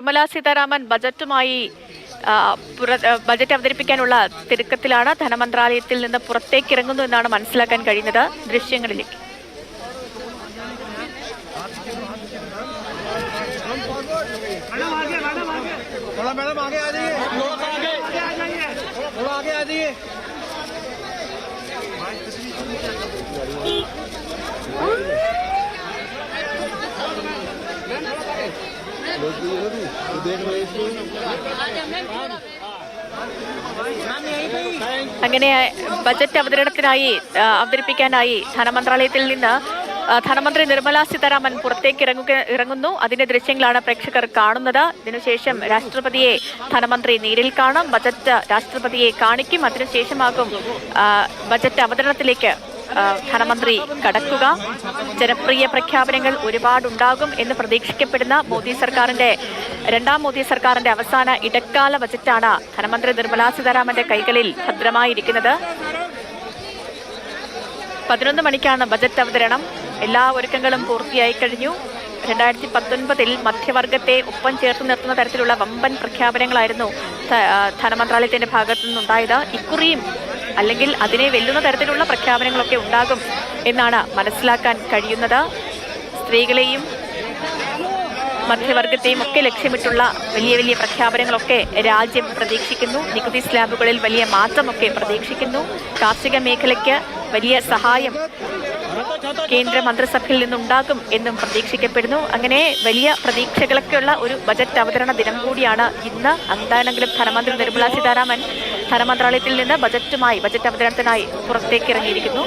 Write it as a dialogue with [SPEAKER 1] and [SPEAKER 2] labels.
[SPEAKER 1] Nirmala Sitharaman ബജറ്റുമായി budget അവതരിപ്പിക്കാനുള്ള തിടുക്കത്തിലാണ്. ധനമന്ത്രാലയത്തിൽ നിന്ന് പുറത്തേക്ക് ഇറങ്ങുന്നു എന്നാണ് മനസ്സിലാക്കാൻ കഴിയുന്നത്. ദൃശ്യങ്ങളിലേക്ക് അങ്ങനെ ബജറ്റ് അവതരിപ്പിക്കാനായി ധനമന്ത്രാലയത്തിൽ നിന്ന് ധനമന്ത്രി നിർമ്മലാ സീതാരാമൻ പുറത്തേക്ക് ഇറങ്ങുന്നു. അതിന്റെ ദൃശ്യങ്ങളാണ് പ്രേക്ഷകർ കാണുന്നത്. ഇതിനുശേഷം രാഷ്ട്രപതിയെ ധനമന്ത്രി നേരിൽ കാണും. ബജറ്റ് രാഷ്ട്രപതിയെ കാണിക്കും. അതിനുശേഷമാകും ബജറ്റ് അവതരണത്തിലേക്ക് ധനമന്ത്രി കടക്കുക. ജനപ്രിയ പ്രഖ്യാപനങ്ങൾ ഒരുപാടുണ്ടാകും എന്ന് പ്രതീക്ഷിക്കപ്പെടുന്ന രണ്ടാം മോദി സർക്കാരിന്റെ അവസാന ഇടക്കാല ബജറ്റാണ് ധനമന്ത്രി നിർമ്മലാ സീതാരാമന്റെ കൈകളിൽ ഭദ്രമായിരിക്കുന്നത്. 11 മണിക്കാണ് ബജറ്റ് അവതരണം. എല്ലാ ഒരുക്കങ്ങളും പൂർത്തിയായി കഴിഞ്ഞു. 2019 മധ്യവർഗത്തെ ഒപ്പം ചേർത്ത് നിർത്തുന്ന തരത്തിലുള്ള വമ്പൻ പ്രഖ്യാപനങ്ങളായിരുന്നു ധനമന്ത്രാലയത്തിന്റെ ഭാഗത്തു നിന്നുണ്ടായത്. ഇക്കുറിയും അല്ലെങ്കിൽ അതിനെ വെല്ലുന്ന തരത്തിലുള്ള പ്രഖ്യാപനങ്ങളൊക്കെ ഉണ്ടാകും എന്നാണ് മനസ്സിലാക്കാൻ കഴിയുന്നത്. സ്ത്രീകളെയും മധ്യവർഗത്തെയും ഒക്കെ ലക്ഷ്യമിട്ടുള്ള വലിയ വലിയ പ്രഖ്യാപനങ്ങളൊക്കെ രാജ്യം പ്രതീക്ഷിക്കുന്നു. നികുതി സ്ലാബുകളിൽ വലിയ മാറ്റമൊക്കെ പ്രതീക്ഷിക്കുന്നു. കാർഷിക മേഖലയ്ക്ക് വലിയ സഹായം കേന്ദ്ര മന്ത്രിസഭയിൽ നിന്നുണ്ടാകും എന്നും പ്രതീക്ഷിക്കപ്പെടുന്നു. അങ്ങനെ വലിയ പ്രതീക്ഷകളൊക്കെയുള്ള ഒരു ബജറ്റ് അവതരണ ദിനം കൂടിയാണ് ഇന്ന്. എന്താണെങ്കിലും ധനമന്ത്രി നിർമ്മലാ സീതാരാമൻ ധനമന്ത്രാലയത്തിൽ നിന്ന് ബജറ്റ് അവതരണത്തിനായി പുറത്തേക്ക് ഇറങ്ങിയിരിക്കുന്നു.